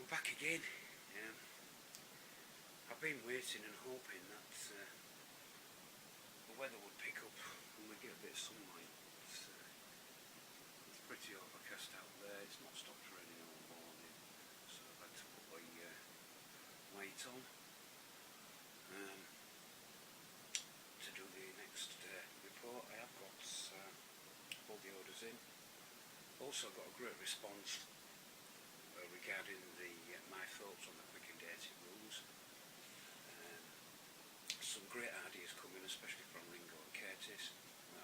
we're back again. I've been waiting and hoping that the weather would pick up and we'd get a bit of sunlight. It's pretty overcast out there. It's not stopped raining all morning, so I've had to put my weight on to do the next report. I have got all the orders in. Also got a great response regarding my thoughts on the quick and dirty rules. Some great ideas coming, especially from Ringo and Curtis.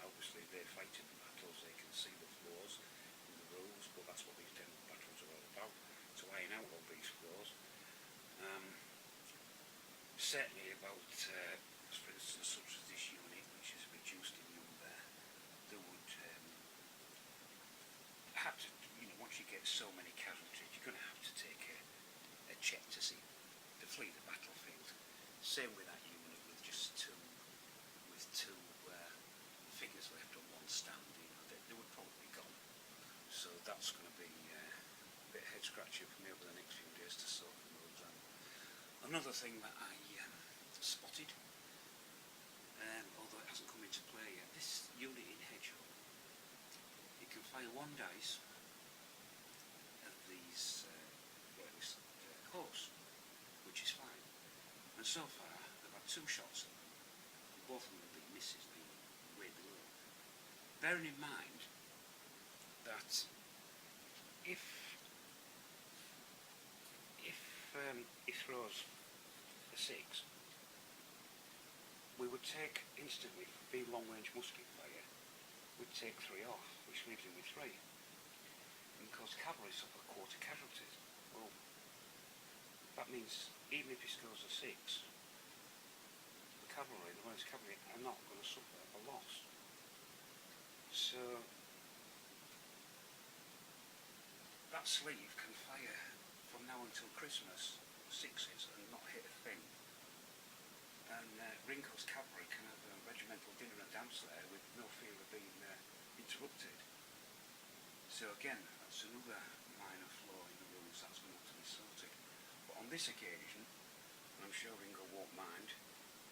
Obviously they're fighting the battles, they can see the flaws in the rules, but that's what these demo battles are all about, to iron out all these flaws. Certainly about, for instance, such as this unit, which is reduced in number, they would have to, once you get so many casualties, you're going to have to take a check to see, to flee the battlefield. Same with that unit, with just two figures left on one standing. They would probably be gone. So that's going to be a bit head scratcher for me over the next few days to sort those out. Another thing that I spotted, although it hasn't come into play yet, this unit in Hedgehog, you can fire one dice of these horse, which is fine. And so far, they've had 2 shots at them, and both of them have been misses, being way below. Bearing in mind that if he throws a 6, we would take instantly, being long-range musket fire, we'd take 3 off, which leaves him with 3. And because cavalry suffer quarter casualties, well, that means even if he scores a 6, the Royalist cavalry are not going to suffer a loss. So that sleeve can fire from now until Christmas 6s and not hit a thing. And Ringo's cavalry can have a regimental dinner and dance there with no fear of being interrupted. So again, that's another minor flaw in the rules that's going to have to be sorted. But on this occasion, and I'm sure Ringo won't mind,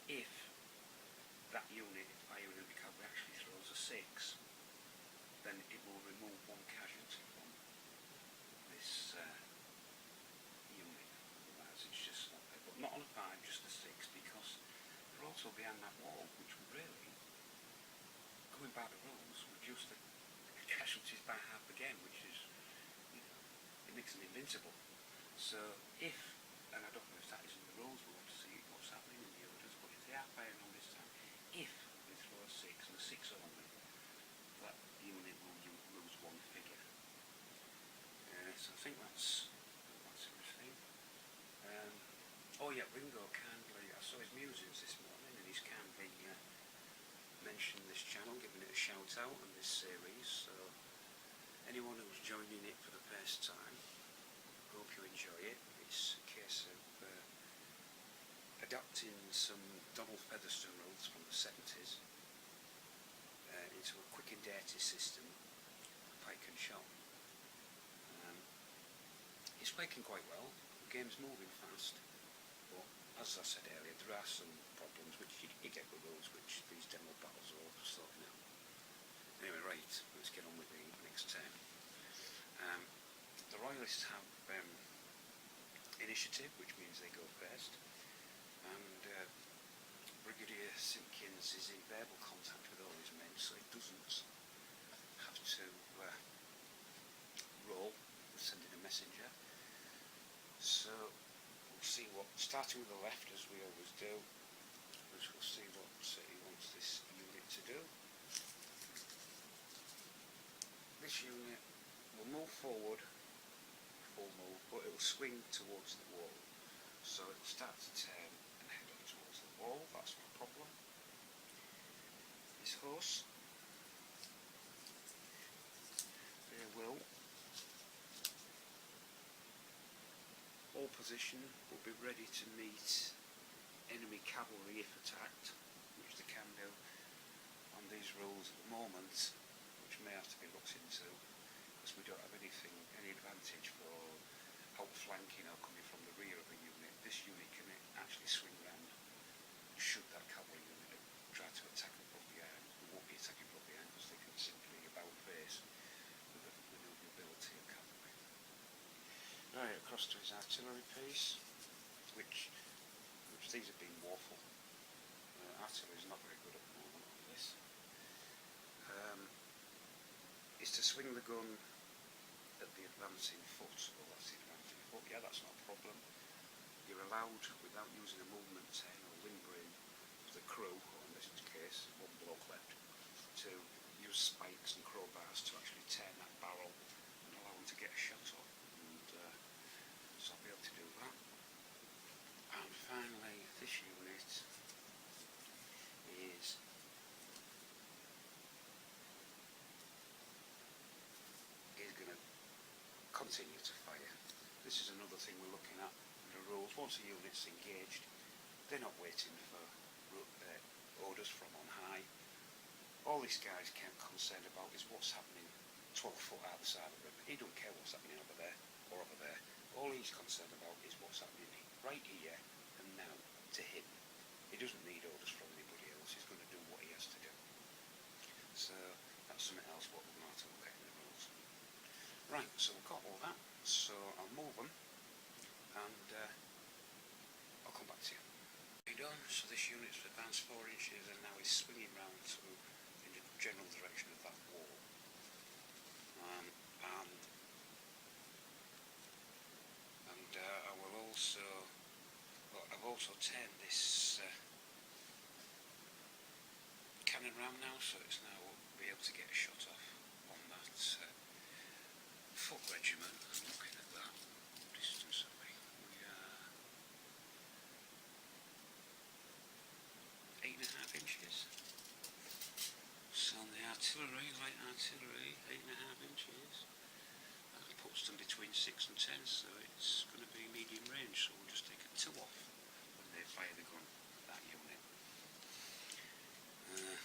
if that unit firing in the cavalry actually throws a 6, then it will remove 1 casualty from this unit. Otherwise it's just not there. But not on a 5, just a 6, because they're also behind that wall, which would really, going by the rules, reduce the casualties by half again, which is, it makes them invincible. So if, and I don't know if that is in the rules, we'll have to see what's happening in the orders, but if they are firing on this time, if they throw a 6 and a 6 only, that unit will lose 1 figure. So I think that's everything. Oh yeah, Ringo kindly, I saw his musings this morning, and he's kindly mentioned this channel, giving it a shout out on this series. So anyone who's joining it for the first time, hope you enjoy it. It's a case of adapting some Donald Featherstone rules from the 70s into a quick and dirty system for pike and shot. It's working quite well. The game's moving fast, but as I said earlier, there are some problems which you get with rules, which these demo battles are all sorting out. Anyway, right, let's get on with the next turn. The Royalists have initiative, which means they go first, and Brigadier Simpkins is in verbal contact with all his men, so he doesn't have to roll with sending a messenger. So we'll see what, starting with the left as we always do, we'll see what he wants this unit to do. This unit will move forward, full move, but it will swing towards the wall. So it will start to turn and head up towards the wall, that's no problem. This horse, they will all position, will be ready to meet enemy cavalry if attacked, which they can do on these rules at the moment, which may have to be looked into, because we don't have any advantage for outflanking or this unit can actually swing round should that cavalry unit try to attack them from behind. They won't be attacking from behind because they can simply about face with the mobility of cavalry. Right, across to his artillery piece, which these have been woeful. Artillery is not very good at the moment on this. Is to swing the gun at the advancing foot. Well, that's the advancing foot. Yeah, that's not a problem. You're allowed, without using a movement 10 or limbering of the crew, or in this case, one bloke left, to use spikes and crowbars to actually turn that barrel and allow them to get a shot off. And so I'll be able to do that. And finally, this unit is going to continue to fire. This is another thing we're looking at in the rules. Once a unit's engaged, they're not waiting for orders from on high. All this guy's concerned about is what's happening 12 foot either side of him. He don't care what's happening over there or over there. All he's concerned about is what's happening right here and now to him. He doesn't need orders from anybody else. He's going to do what he has to do. So that's something else what we're going to have to look at in the rules. Right, so we've got all that. So I'll move them and I'll come back to you. Done. So this unit's advanced 4 inches and now is swinging round to in the general direction of that wall. I will also, well, I've also turned this cannon round now, so it's now be able to get a shot off on that foot regiment. I'm looking at that distance away. We are 8.5 inches. So on the artillery, light artillery, 8.5 inches. That puts them between 6 and 10, so it's going to be medium range. So we'll just take a 2 off when they fire the gun at that unit.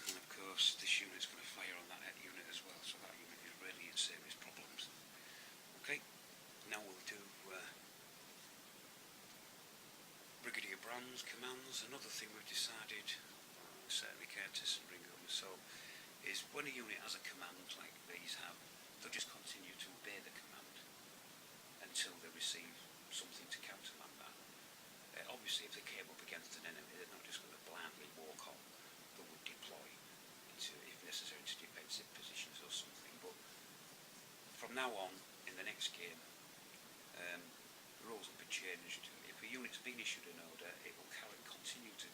And of course, this unit's going to fire on that unit as well, so that unit is really in serious problems. Okay, now we'll do Brigadier Brand's commands. Another thing we've decided, certainly Curtis and Ringo and so, is when a unit has a command like these have, they'll just continue to obey the command until they receive something to countermand that. Obviously, if they came up against an enemy, they're not just going to blindly walk on. They would deploy into, if necessary, to defensive positions or something. But from now on, in the next game, the rules will be changed. If a unit's been issued an order, it will continue to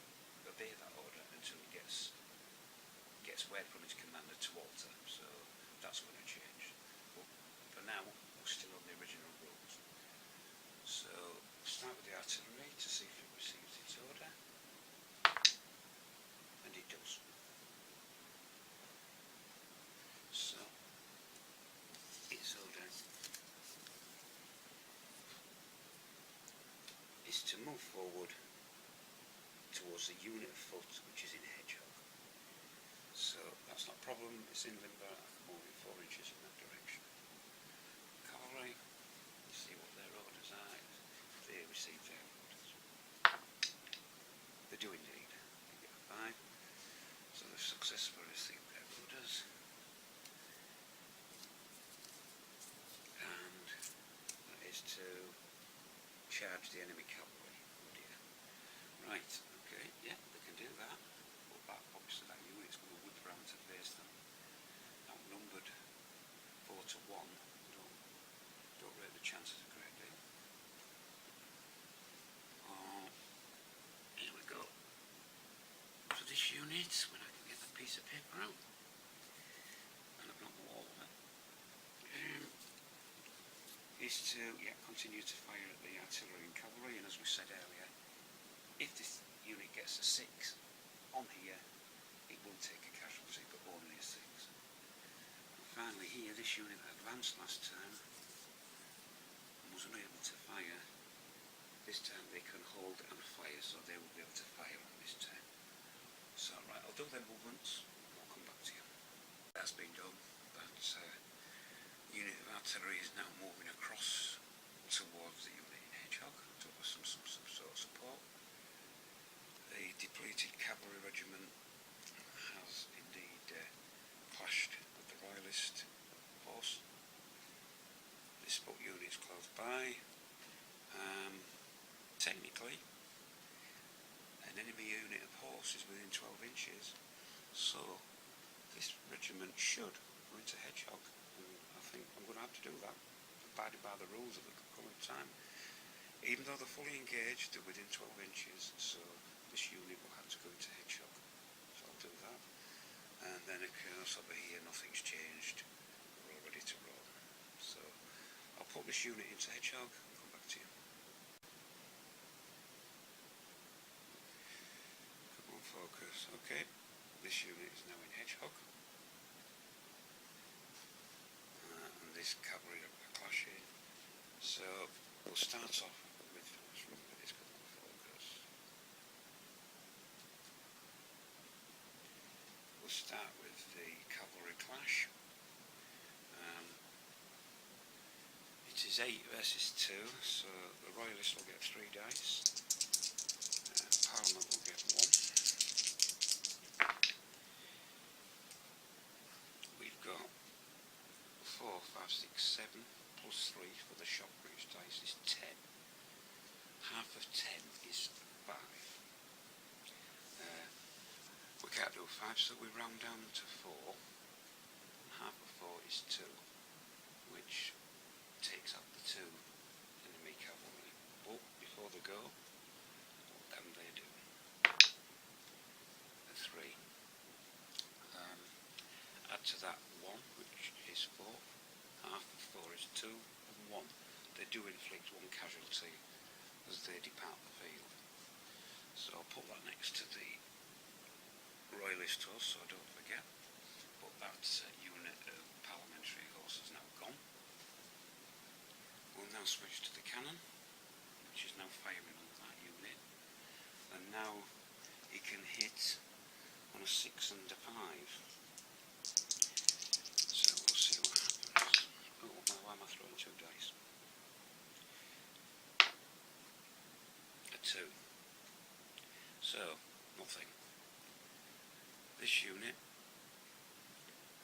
obey that order until it gets word from its commander to alter. So that's going to change. But for now, we're still on the original rules. So start with the artillery to see if it receives its order. And it does. So its order is to move forward towards the unit of foot which is in Hedgehog. So that's not a problem, it's in limber, I can move it 4 inches in that direction. Cavalry, see what their orders are, they receive their orders. They do indeed, they get a 5, so they've successfully received their orders. And that is to charge the enemy cavalry. Oh dear. Right, okay, yeah, they can do that. But that, obviously that unit's going to whip round to face them. Outnumbered 4 to 1. Don't rate the chances a great deal. Here we go. For this unit, when I can get that piece of paper out. And I've not the wall of it. Is to continue to fire at the artillery and cavalry, and as we said earlier, if this unit gets a 6 on here, it will take a casualty, but only a 6. And finally here, this unit that advanced last time and was unable to fire. This time they can hold and fire, so they will be able to fire on this turn. So right, I'll do their movements and I'll come back to you. That's been done. That unit of artillery is now moving across towards the unit in Hedgehog to some sorts of by. Technically, an enemy unit of horse is within 12 inches, so this regiment should go into hedgehog, and I think I'm going to have to do that, abiding by the rules of the current time. Even though they're fully engaged, they're within 12 inches, so this unit will have to go into hedgehog, so I'll do that. And then of course over here nothing's changed, we're all ready to roll, so I'll put this unit into hedgehog and come back to you. Focus. Okay, this unit is now in hedgehog, and this cavalry are clashing. So we'll start off with, let's remember this, come on, focus. We'll start with the cavalry clash. It is 8 versus 2, so the Royalists will get 3 dice. Parliament will get 1. We've got 4, 5, 6, 7 plus 3 for the shock breach dice is 10. Half of 10 is 5. We can't do 5, so we round down to 4. Half of 4 is 2, which takes out the 2 enemy cavalry. But before they go, what can they do? A 3. Add to that 1, which is 4. Half of 4 is 2, and 1. They do inflict 1 casualty as they depart the field. So I'll put that next to the Royalist horse so I don't forget. But that unit of parliamentary horse is now gone. We'll now switch to the cannon, which is now firing on that unit. And now it can hit on a 6 and a 5. So we'll see what happens. Oh, now why am I throwing 2 dice? A 2. So, nothing. This unit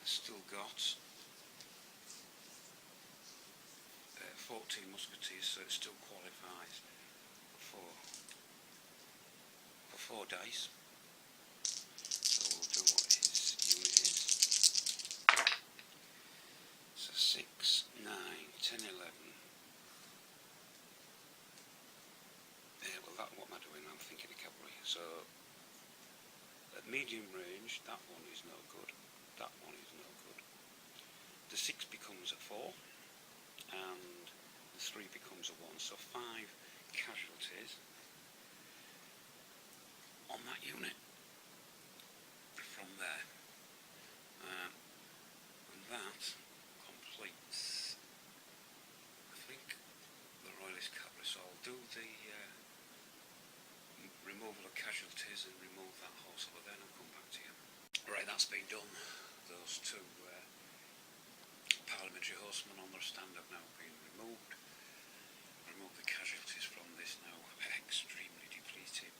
has still got 14 musketeers, so it still qualifies for 4 dice. So we'll do what his unit is. So 6, 9, 10, 11. Well, what am I doing? I'm thinking of cavalry. So at medium range, that one is no good. That one is no good. The 6 becomes a 4, and the 3 becomes a 1. So 5 casualties on that unit from there. And that completes, I think, the Royalist cavalry. So I'll do the removal of casualties and remove that horse over there, and I'll come back to you. Right, that's been done. Those 2 parliamentary horsemen on their stand have now been removed. Remove the casualties from this now extremely depleted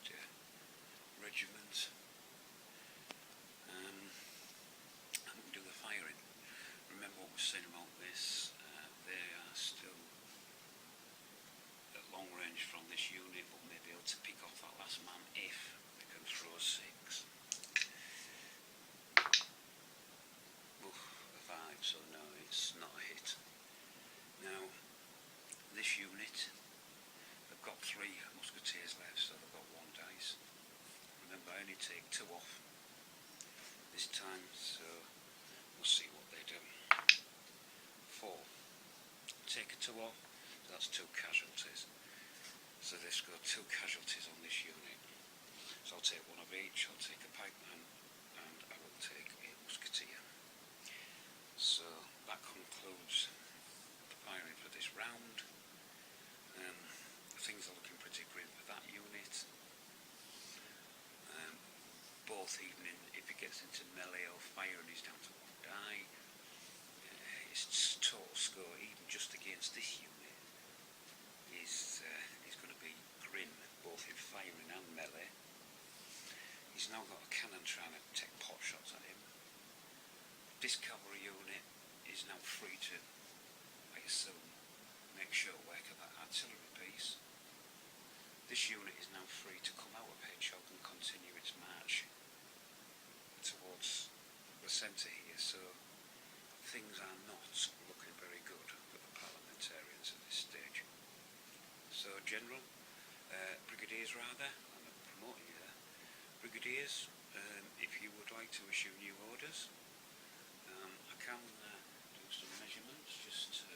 regiment. And we do the firing. Remember what we're saying about this, they are still at long range from this unit, but may be able to pick off that last man if they can throw a 6. Oof, a 5, so no, it's not a hit. Now, this unit, they've got 3 musketeers left, so they've got 1 dice. Remember, I only take 2 off this time, so we'll see what they do. 4. Take a 2 off, so that's 2 casualties. So this got 2 casualties on this unit. So I'll take 1 of each. I'll take a pikeman, and I will take a musketeer. So that concludes the firing for this round. Things are looking pretty grim for that unit. Both even if it gets into melee or firing, he's down to 1 die. His total score, even just against this unit, is going to be grim, both in firing and melee. He's now got a cannon trying to take pot shots at him. This cavalry unit is now free to, I assume, make short work of that artillery piece. This unit is now free to come out of Hedgehog and continue its march towards the centre here, so things are not looking very good for the parliamentarians at this stage. So General, Brigadiers rather, I'm not promoting you there, Brigadiers, if you would like to issue new orders, I can do some measurements just to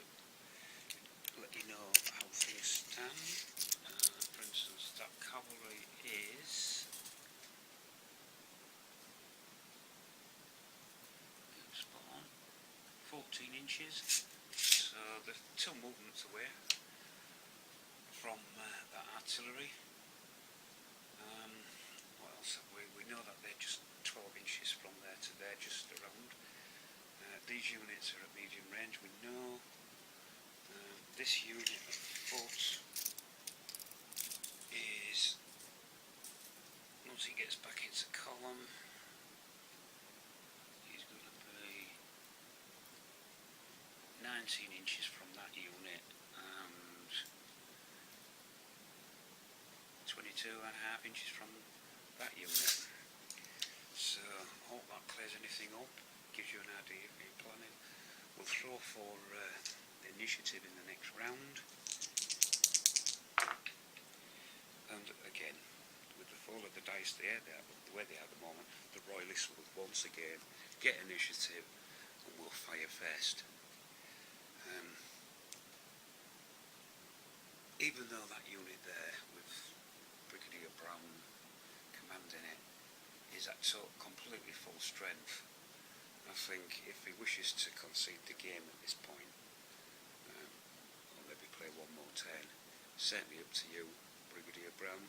let you know how things stand. For instance, that cavalry is spot on 14 inches, so they're 2 movements away from that artillery. What else have we? We know that they're just 12 inches from there to there, just around. These units are at medium range, we know. This unit of foot is, once he gets back into column, he's going to be 19 inches from that unit and 22.5 inches from that unit. So I hope that clears anything up, gives you an idea of your planning. We'll throw for the initiative in the next round, and again, with the fall of the dice the way they are at the moment, the Royalists will once again get initiative and will fire first. Even though that unit there with Brigadier Brown commanding it is at completely full strength, I think if he wishes to concede the game at this point, or maybe play one more turn, certainly up to you, Brigadier Brown.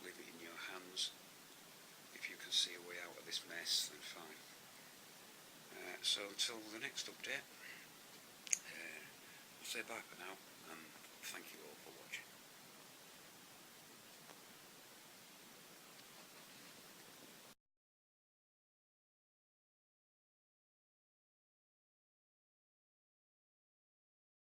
Leave it in your hands. If you can see a way out of this mess, then fine. So until the next update, I'll say bye for now, and thank you all for watching.